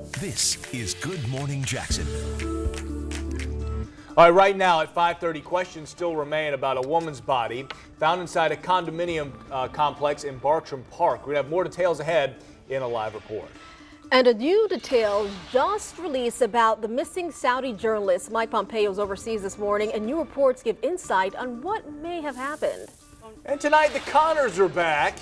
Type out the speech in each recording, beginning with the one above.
This is Good Morning Jacksonville. All right, right now at 5:30, questions still remain about a woman's body found inside a condominium complex in Bartram Park. We're going to have more details ahead in a live report. And a new detail just released about the missing Saudi journalist. Mike Pompeo's overseas this morning, and new reports give insight on what may have happened. And tonight the Connors are back.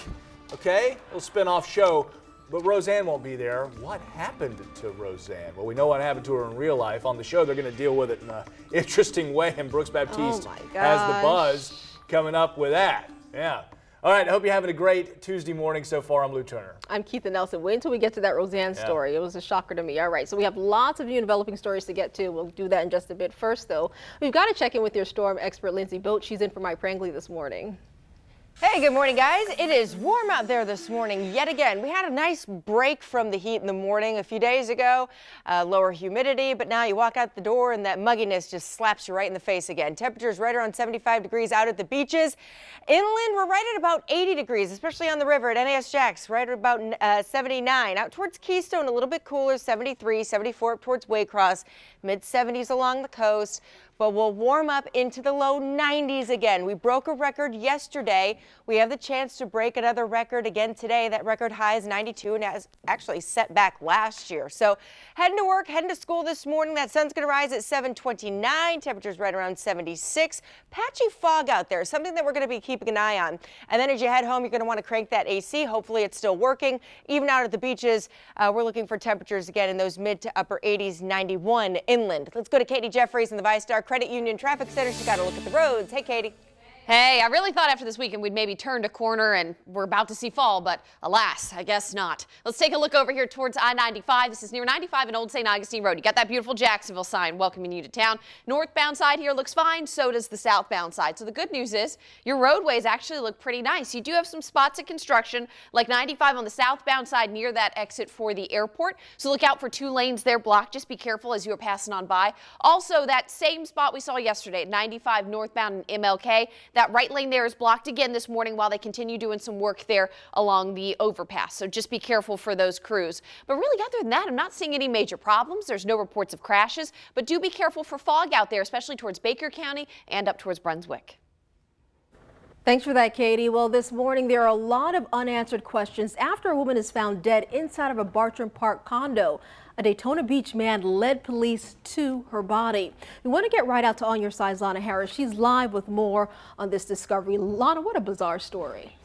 Okay, a little spin-off show, but Roseanne won't be there. What happened to Roseanne? Well, we know what happened to her in real life. On the show, they're going to deal with it in an interesting way, and Brooks Baptiste has the buzz coming up with that. Yeah. All right, I hope you're having a great Tuesday morning so far. I'm Lou Turner. I'm Keitha Nelson. Wait until we get to that Roseanne story. It was a shocker to me. All right, so we have lots of new and developing stories to get to. We'll do that in just a bit. First, though, we've got to check in with your storm expert, Lindsay Boat. She's in for Mike Prangley this morning. Hey, good morning, guys. It is warm out there this morning yet again. We had a nice break from the heat in the morning a few days ago, lower humidity, but now you walk out the door and that mugginess just slaps you right in the face again. Temperatures right around 75 degrees out at the beaches. Inland, we're right at about 80 degrees, especially on the river at NAS Jacks, right at about 79. Out towards Keystone, a little bit cooler, 73, 74 up towards Waycross, mid-70s along the coast. But we'll warm up into the low 90s again. We broke a record yesterday. We have the chance to break another record again today. That record high is 92 and has actually set back last year. So heading to work, heading to school this morning. That sun's going to rise at 7:29. Temperatures right around 76. Patchy fog out there, something that we're going to be keeping an eye on. And then as you head home, you're going to want to crank that AC. Hopefully it's still working. Even out at the beaches, we're looking for temperatures again in those mid to upper 80s, 91 inland. Let's go to Katie Jeffries in the ViStar Credit Union Traffic Center. She's got to look at the roads. Hey, Katie. Hey, I really thought after this weekend we'd maybe turned a corner and we're about to see fall, but alas, I guess not. Let's take a look over here towards I-95. This is near 95 and Old St. Augustine Road. You got that beautiful Jacksonville sign welcoming you to town. Northbound side here looks fine, so does the southbound side. So the good news is your roadways actually look pretty nice. You do have some spots of construction, like 95 on the southbound side near that exit for the airport. So look out for 2 lanes there blocked. Just be careful as you are passing on by. Also, that same spot we saw yesterday at 95 northbound and MLK. That right lane there is blocked again this morning while they continue doing some work there along the overpass. So just be careful for those crews. But really, other than that, I'm not seeing any major problems. There's no reports of crashes, but do be careful for fog out there, especially towards Baker County and up towards Brunswick. Thanks for that, Katie. Well, this morning there are a lot of unanswered questions after a woman is found dead inside of a Bartram Park condo. A Daytona Beach man led police to her body. We want to get right out to On Your Side's Lana Harris. She's live with more on this discovery. Lana, what a bizarre story.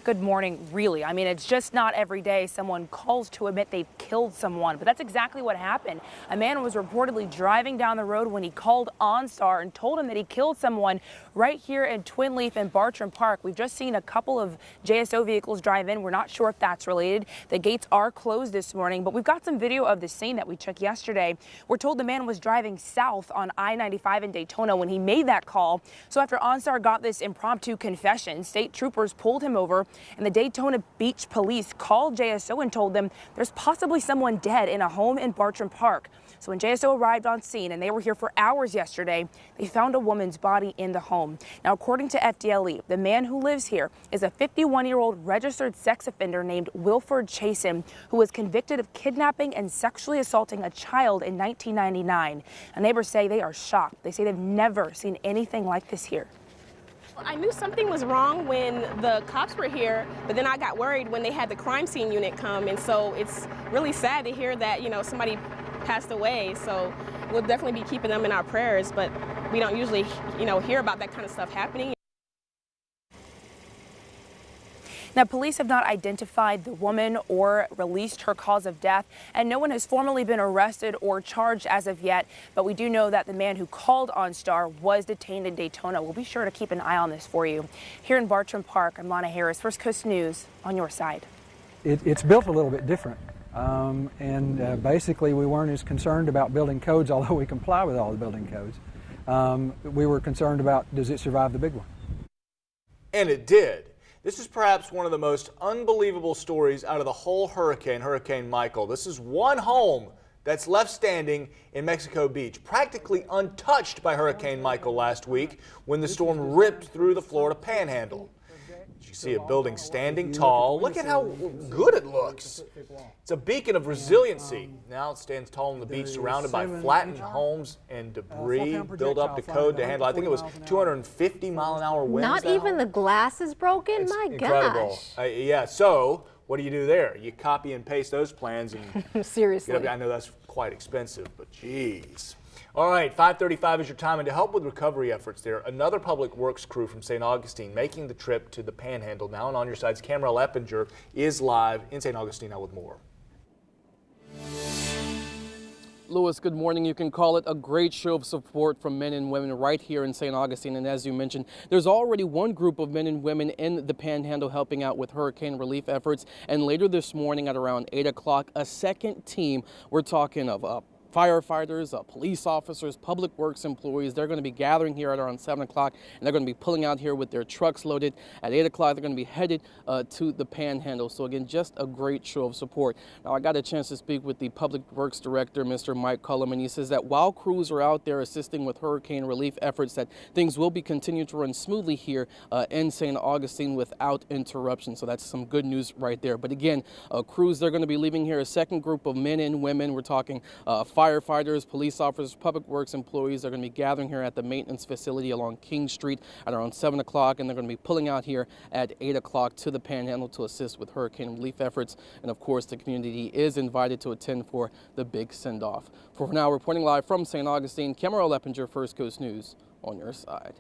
Good morning. Really, I mean, it's just not every day someone calls to admit they've killed someone, but that's exactly what happened. A man was reportedly driving down the road when he called OnStar and told him that he killed someone right here in Twin Leaf and Bartram Park. We've just seen a couple of JSO vehicles drive in. We're not sure if that's related. The gates are closed this morning, but we've got some video of the scene that we took yesterday. We're told the man was driving south on I-95 in Daytona when he made that call. So after OnStar got this impromptu confession, state troopers pulled him over, and the Daytona Beach police called JSO and told them there's possibly someone dead in a home in Bartram Park. So when JSO arrived on scene, and they were here for hours yesterday, they found a woman's body in the home. Now, according to FDLE, the man who lives here is a 51-year-old registered sex offender named Wilford Chasen, who was convicted of kidnapping and sexually assaulting a child in 1999. And neighbors say they are shocked. They say they've never seen anything like this here. I knew something was wrong when the cops were here, but then I got worried when they had the crime scene unit come, and so it's really sad to hear that, you know, somebody passed away. So we'll definitely be keeping them in our prayers, but we don't usually, you know, hear about that kind of stuff happening. Now, police have not identified the woman or released her cause of death, and no one has formally been arrested or charged as of yet. But we do know that the man who called OnStar was detained in Daytona. We'll be sure to keep an eye on this for you. Here in Bartram Park, I'm Lana Harris, First Coast News, On Your Side. It's built a little bit different, basically we weren't as concerned about building codes, although we comply with all the building codes. We were concerned about, does it survive the big one? And it did. This is perhaps one of the most unbelievable stories out of the whole hurricane, Hurricane Michael. This is one home that's left standing in Mexico Beach, practically untouched by Hurricane Michael last week when the storm ripped through the Florida Panhandle. You see a building standing tall. Look at how good it looks. It's a beacon of resiliency. Now it stands tall on the beach, surrounded by flattened homes and debris, built up to code to handle, I think it was 250-mile-an-hour winds. Not even the glass is broken? It's My incredible. gosh. Yeah, so what do you do there? You copy and paste those plans and seriously. I know that's quite expensive, but geez. All right, 5:35 is your time, and to help with recovery efforts there, another public works crew from St. Augustine making the trip to the Panhandle now. And on your sides, Cameron Leppinger is live in St. Augustine now with more. Louis, good morning. You can call it a great show of support from men and women right here in St. Augustine. And as you mentioned, there's already one group of men and women in the Panhandle helping out with hurricane relief efforts. And later this morning at around 8 o'clock, a second team, we're talking of firefighters, police officers, public works employees. They're going to be gathering here at around 7 o'clock, and they're going to be pulling out here with their trucks loaded. At 8 o'clock, they're going to be headed to the Panhandle. So again, just a great show of support. Now, I got a chance to speak with the Public Works Director, Mr. Mike Cullum, and he says that while crews are out there assisting with hurricane relief efforts, that things will be continuing to run smoothly here in St. Augustine without interruption. So that's some good news right there. But again, crews, they're going to be leaving here, a second group of men and women. We're talking firefighters, police officers, public works employees are going to be gathering here at the maintenance facility along King Street at around 7 o'clock, and they're going to be pulling out here at 8 o'clock to the Panhandle to assist with hurricane relief efforts. And of course, the community is invited to attend for the big send-off. For now, reporting live from St. Augustine, Cameron Leppinger, First Coast News, on your side.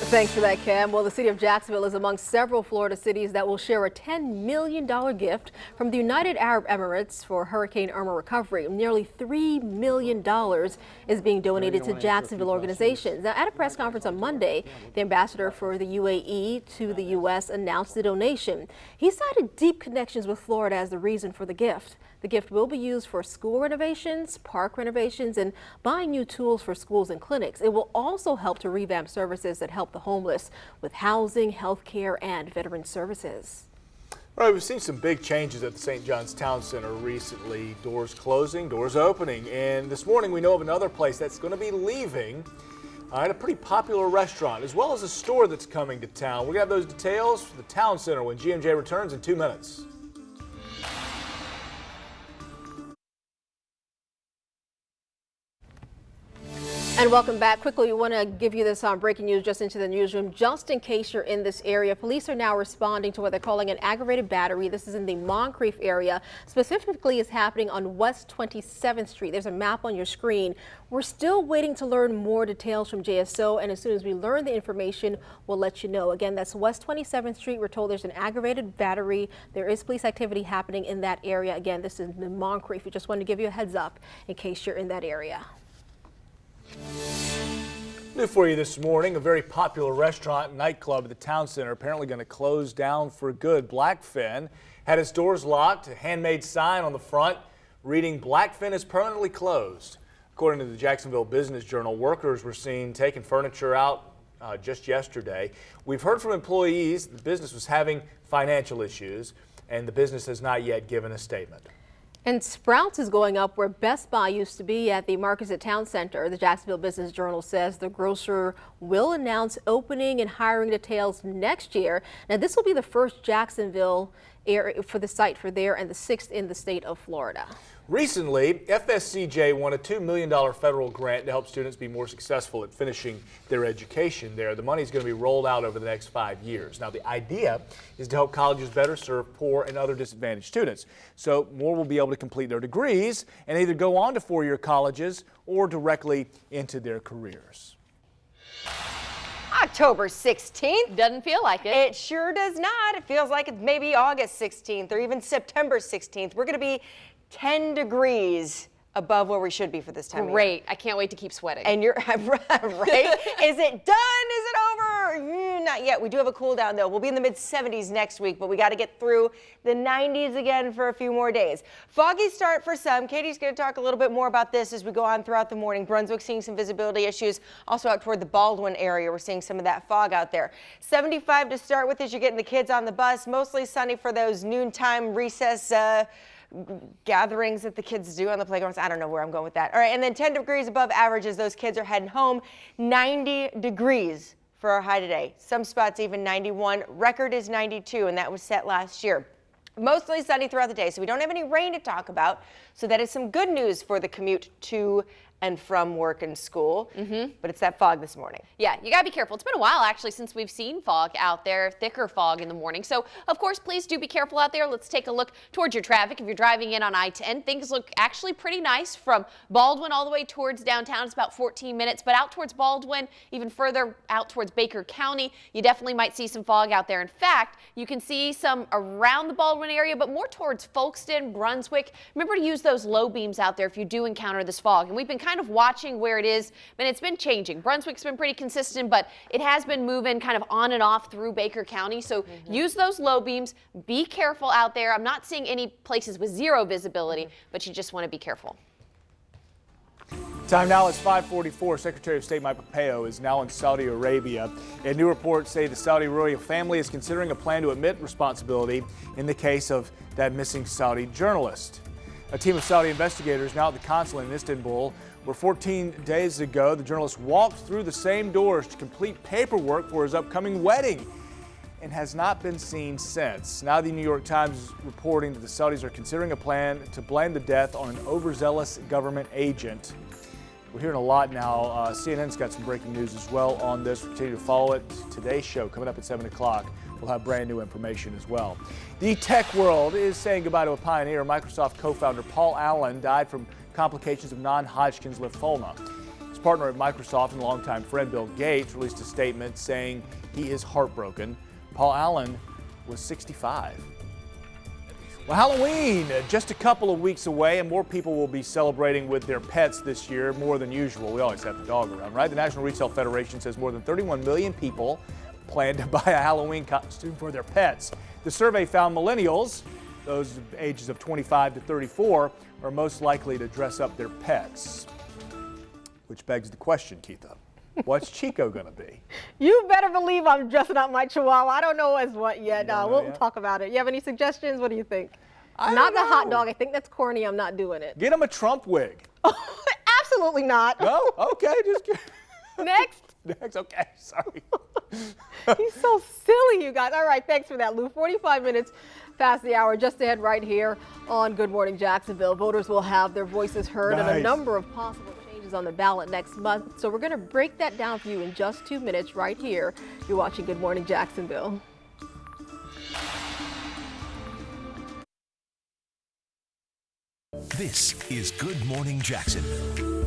Thanks for that, Cam. Well, the city of Jacksonville is among several Florida cities that will share a $10 million gift from the United Arab Emirates for Hurricane Irma recovery. Nearly $3 million is being donated to Jacksonville organizations. Now, at a press conference on Monday, the ambassador for the UAE to the U.S. announced the donation. He cited deep connections with Florida as the reason for the gift. The gift will be used for school renovations, park renovations, and buying new tools for schools and clinics. It will also help to revamp services that help the homeless with housing, health care, and veteran services. All right, we've seen some big changes at the St. John's Town Center recently. Doors closing, doors opening. And this morning we know of another place that's going to be leaving. A pretty popular restaurant, as well as a store that's coming to town. We're going to have those details for the Town Center when GMJ returns in 2 minutes. And welcome back. Quickly, we want to give you this breaking news just into the newsroom. Just in case you're in this area, police are now responding to what they're calling an aggravated battery. This is in the Moncrief area. Specifically, is happening on West 27th Street. There's a map on your screen. We're still waiting to learn more details from JSO, and as soon as we learn the information, we'll let you know. Again, that's West 27th Street. We're told there's an aggravated battery. There is police activity happening in that area. Again, this is the Moncrief. We just wanted to give you a heads up in case you're in that area. New for you this morning, a very popular restaurant and nightclub at the Town Center apparently going to close down for good. Blackfin had its doors locked, a handmade sign on the front reading "Blackfin is permanently closed." According to the Jacksonville Business Journal, workers were seen taking furniture out just yesterday. We've heard from employees the business was having financial issues, and the business has not yet given a statement. And Sprouts is going up where Best Buy used to be at the Marcus at Town Center. The Jacksonville Business Journal says the grocer will announce opening and hiring details next year. Now, this will be the first Jacksonville area for the site for there and the 6th in the state of Florida. Recently, FSCJ won a $2 million federal grant to help students be more successful at finishing their education there. The money is going to be rolled out over the next 5 years. Now, the idea is to help colleges better serve poor and other disadvantaged students. So more will be able to complete their degrees and either go on to four-year colleges or directly into their careers. October 16th. Doesn't feel like it. It sure does not. It feels like it's maybe August 16th or even September 16th. We're going to be 10 degrees above where we should be for this time of year. Great. I can't wait to keep sweating. And you're right. Is it done? Is it over? Not yet. We do have a cool down though. We'll be in the mid 70s next week, but we got to get through the 90s again for a few more days. Foggy start for some. Katie's going to talk a little bit more about this as we go on throughout the morning. Brunswick seeing some visibility issues. Also out toward the Baldwin area, we're seeing some of that fog out there. 75 to start with as you're getting the kids on the bus. Mostly sunny for those noontime recess gatherings that the kids do on the playgrounds. I don't know where I'm going with that. All right, and then 10 degrees above average as those kids are heading home. 90 degrees for our high today. Some spots even 91. Record is 92, and that was set last year. Mostly sunny throughout the day, so we don't have any rain to talk about. So that is some good news for the commute to and from work and school. But it's that fog this morning. Yeah, you gotta be careful. It's been a while actually since we've seen fog out there, thicker fog in the morning. So of course, please do be careful out there. Let's take a look towards your traffic. If you're driving in on I-10, things look actually pretty nice from Baldwin all the way towards downtown. It's about 14 minutes, but out towards Baldwin, even further out towards Baker County, you definitely might see some fog out there. In fact, you can see some around the Baldwin area, but more towards Folkston, Brunswick. Remember to use those low beams out there if you do encounter this fog. And we've been kind of watching where it is, and it's been changing. Brunswick's been pretty consistent, but it has been moving kind of on and off through Baker County. So use those low beams. Be careful out there. I'm not seeing any places with zero visibility, but you just want to be careful. Time now is 5:44. Secretary of State Mike Pompeo is now in Saudi Arabia. And new reports say the Saudi royal family is considering a plan to admit responsibility in the case of that missing Saudi journalist. A team of Saudi investigators now at the consulate in Istanbul, where 14 days ago the journalist walked through the same doors to complete paperwork for his upcoming wedding and has not been seen since. Now the New York Times is reporting that the Saudis are considering a plan to blame the death on an overzealous government agent. We're hearing a lot now. CNN's got some breaking news as well on this. We'll continue to follow it. Today's show coming up at 7 o'clock. We'll have brand new information as well. The tech world is saying goodbye to a pioneer. Microsoft co-founder Paul Allen died from complications of non-Hodgkin's lymphoma. His partner at Microsoft and longtime friend Bill Gates released a statement saying he is heartbroken. Paul Allen was 65. Well, Halloween, just a couple of weeks away, and more people will be celebrating with their pets this year, more than usual. We always have the dog around, right? The National Retail Federation says more than 31 million people plan to buy a Halloween costume for their pets. The survey found millennials, those ages of 25 to 34, are most likely to dress up their pets. Which begs the question, Keitha, what's Chico gonna be? You better believe I'm dressing up my Chihuahua. I don't know as what yet. We'll yet? talk about it. You have any suggestions? What do you think? I Not don't the hot know. dog. I think that's corny. I'm not doing it. Get him a Trump wig. Absolutely not. No? Okay, just Next. next. Okay, sorry. He's so silly, you guys. All right, thanks for that, Lou. 45 minutes past the hour, just ahead right here on Good Morning Jacksonville. Voters will have their voices heard on a Nice. number of possible changes on the ballot next month. So we're going to break that down for you in just 2 minutes right here. You're watching Good Morning Jacksonville. This is Good Morning Jacksonville.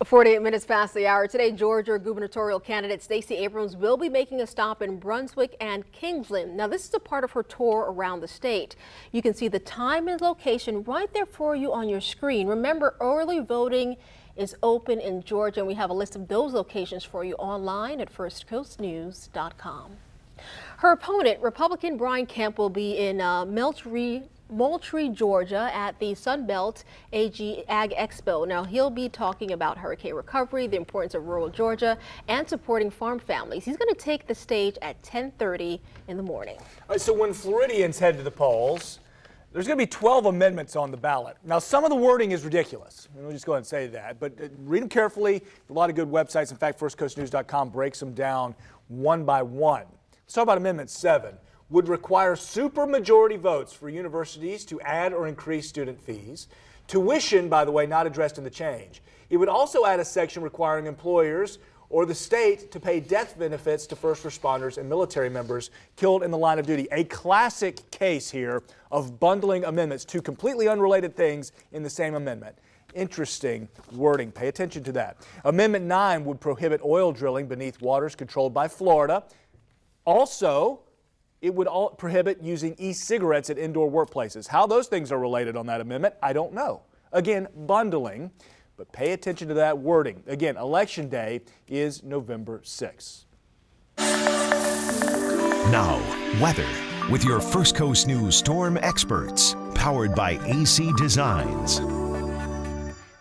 48 minutes past the hour. Today, Georgia gubernatorial candidate Stacey Abrams will be making a stop in Brunswick and Kingsland. Now, this is a part of her tour around the state. You can see the time and location right there for you on your screen. Remember, early voting is open in Georgia, and we have a list of those locations for you online at firstcoastnews.com. Her opponent, Republican Brian Kemp, will be in Moultrie, Georgia at the Sunbelt AG Ag Expo. Now, he'll be talking about hurricane recovery, the importance of rural Georgia, and supporting farm families. He's going to take the stage at 10:30 in the morning. All right, so when Floridians head to the polls, there's going to be 12 amendments on the ballot. Now, some of the wording is ridiculous. We'll just go ahead and say that, but read them carefully. A lot of good websites. In fact, firstcoastnews.com breaks them down one by one. Let's talk about Amendment 7. Would require supermajority votes for universities to add or increase student fees. Tuition, by the way, not addressed in the change. It would also add a section requiring employers or the state to pay death benefits to first responders and military members killed in the line of duty. A classic case here of bundling amendments, two completely unrelated things in the same amendment. Interesting wording. Pay attention to that. Amendment 9 would prohibit oil drilling beneath waters controlled by Florida. Also, it would prohibit using e-cigarettes at indoor workplaces. How those things are related on that amendment, I don't know. Again, bundling, but pay attention to that wording. Again, Election Day is November 6th. Now, weather with your First Coast News storm experts, powered by AC Designs.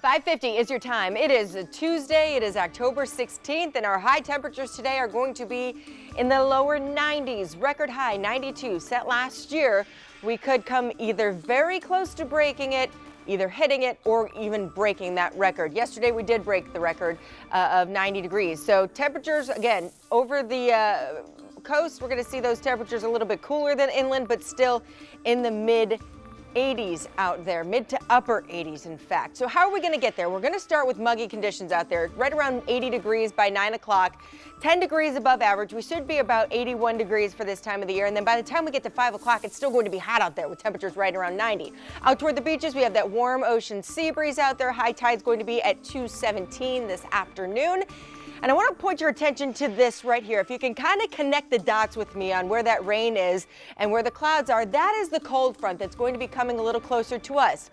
5:50 is your time. It is a Tuesday. It is October 16th, and our high temperatures today are going to be in the lower 90s. Record high 92 set last year. We could come either very close to breaking it either hitting it or even breaking that record. Yesterday we did break the record of 90 degrees. So temperatures, again, over the coast, we're going to see those temperatures a little bit cooler than inland, but still in the mid 80s out there, mid to upper 80s in fact. So how are we going to get there? We're going to start with muggy conditions out there, right around 80 degrees by 9 o'clock, 10 degrees above average. We should be about 81 degrees for this time of the year. And then by the time we get to 5 o'clock, it's still going to be hot out there with temperatures right around 90. Out toward the beaches, we have that warm ocean sea breeze out there. High tide's going to be at 2:17 this afternoon. And I want to point your attention to this right here. If you can kind of connect the dots with me on where that rain is and where the clouds are, that is the cold front that's going to be coming a little closer to us.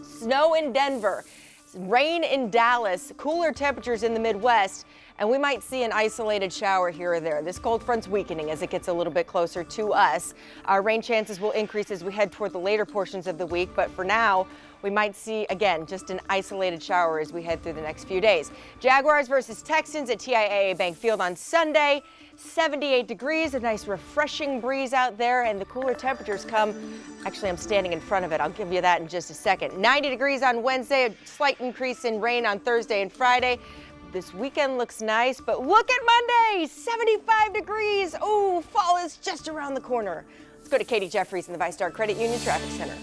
Snow in Denver, rain in Dallas, cooler temperatures in the Midwest, and we might see an isolated shower here or there. This cold front's weakening as it gets a little bit closer to us. Our rain chances will increase as we head toward the later portions of the week, but for now, we might see, again, just an isolated shower as we head through the next few days. Jaguars versus Texans at TIAA Bank Field on Sunday. 78 degrees, a nice refreshing breeze out there, and the cooler temperatures come. Actually, I'm standing in front of it. I'll give you that in just a second. 90 degrees on Wednesday, a slight increase in rain on Thursday and Friday. This weekend looks nice, but look at Monday, 75 degrees. Oh, fall is just around the corner. Let's go to Katie Jeffries in the ViStar Credit Union Traffic Center.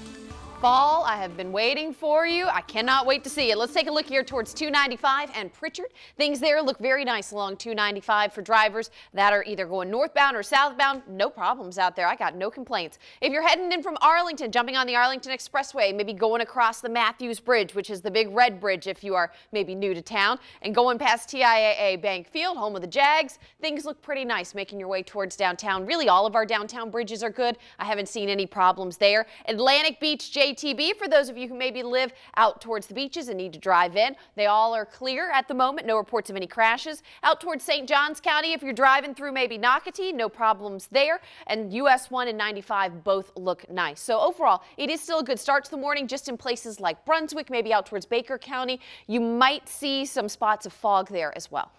Fall, I have been waiting for you. I cannot wait to see it. Let's take a look here towards 295 and Pritchard. Things there look very nice along 295 for drivers that are either going northbound or southbound. No problems out there. I got no complaints. If you're heading in from Arlington, jumping on the Arlington Expressway, maybe going across the Matthews Bridge, which is the big red bridge if you are maybe new to town, and going past TIAA Bank Field, home of the Jags, things look pretty nice making your way towards downtown. Really, all of our downtown bridges are good. I haven't seen any problems there. Atlantic Beach, ATB, for those of you who maybe live out towards the beaches and need to drive in, they all are clear at the moment. No reports of any crashes. Out towards St. Johns County, if you're driving through maybe Nocatee, no problems there. And US 1 and 95 both look nice. So overall, it is still a good start to the morning, just in places like Brunswick, maybe out towards Baker County. You might see some spots of fog there as well.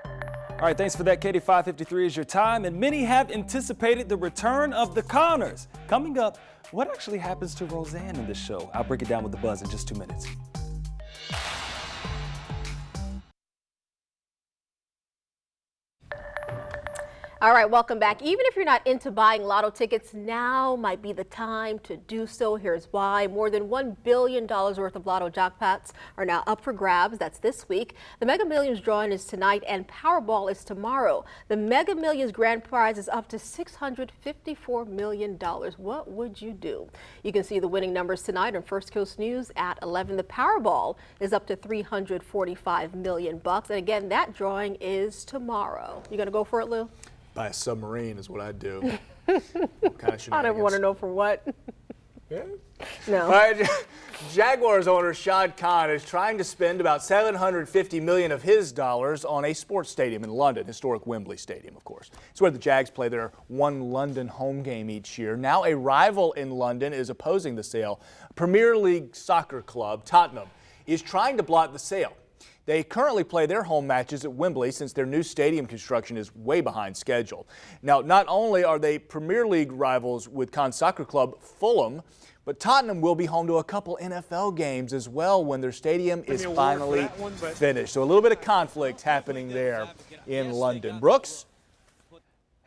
All right, thanks for that, Katie. 5:53 is your time, and many have anticipated the return of the Connors. Coming up, what actually happens to Roseanne in this show? I'll break it down with the buzz in just 2 minutes. All right, welcome back. Even if you're not into buying lotto tickets, now might be the time to do so. Here's why. More than $1 billion worth of lotto jackpots are now up for grabs. That's this week. The Mega Millions drawing is tonight and Powerball is tomorrow. The Mega Millions grand prize is up to $654 million. What would you do? You can see the winning numbers tonight on First Coast News at 11. The Powerball is up to $345 million. And again, that drawing is tomorrow. You going to go for it, Lou? Buy a submarine is what I'd do. I don't want to know for what. Yeah. No. All right. Jaguars owner Shad Khan is trying to spend about $750 million of his dollars on a sports stadium in London, historic Wembley Stadium, of course. It's where the Jags play their one London home game each year. Now a rival in London is opposing the sale. Premier League soccer club Tottenham is trying to block the sale. They currently play their home matches at Wembley since their new stadium construction is way behind schedule. Now, not only are they Premier League rivals with Khan's soccer club Fulham, but Tottenham will be home to a couple NFL games as well when their stadium is finally finished. So a little bit of conflict happening there in London. Brooks?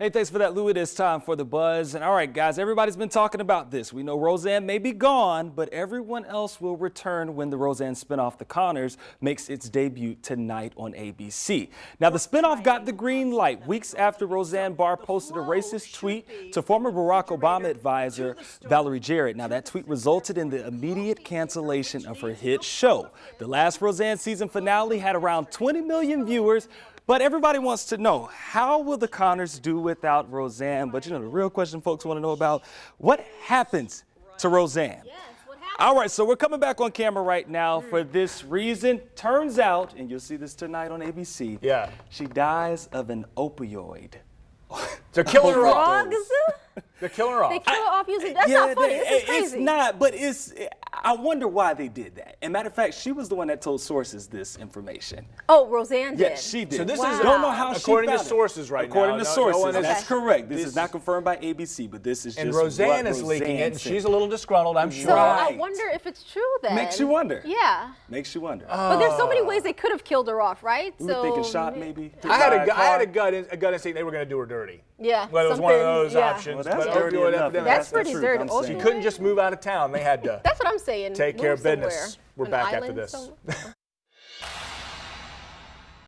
Hey, thanks for that, Lou. It is time for the buzz. And all right, guys, everybody's been talking about this. We know Roseanne may be gone, but everyone else will return when the Roseanne spinoff, The Connors, makes its debut tonight on ABC. Now, the spinoff got the green light weeks after Roseanne Barr posted a racist tweet to former Barack Obama advisor Valerie Jarrett. Now, that tweet resulted in the immediate cancellation of her hit show. The last Roseanne season finale had around 20 million viewers. But everybody wants to know, how will the Connors do without Roseanne? But you know, the real question folks want to know about, what happens to Roseanne? Yes, what happens? All right, so we're coming back on camera right now for this reason. Turns out, and you'll see this tonight on ABC, she dies of an opioid. They're killing her off. They're killing her off. They kill her off using, that's not funny, this is crazy. It's not, but I wonder why they did that. And matter of fact, she was the one that told sources this information. Oh, Roseanne did? Yes, she did. So this is don't know how according she to found sources it. right according now. to No sources, one is- that's correct. This this- is not confirmed by ABC, but this is And just Roseanne what is leaking Roseanne it, and said. she's a little disgruntled, I'm sure. So Right. I wonder if it's true then. Makes you wonder. Yeah. Makes you wonder. But there's so many ways they could have killed her off, right? we were thinking shot maybe. I had By a gut instinct they were going to do her dirty. Yeah. Well, it was one of something- those yeah. options. Well, that's but dirty opioid enough. epidemic. That's pretty the dirty. truth, I'm saying. You couldn't just move out of town. They had to That's what I'm saying. take care Move of business. somewhere. We're An back after island this. somewhere.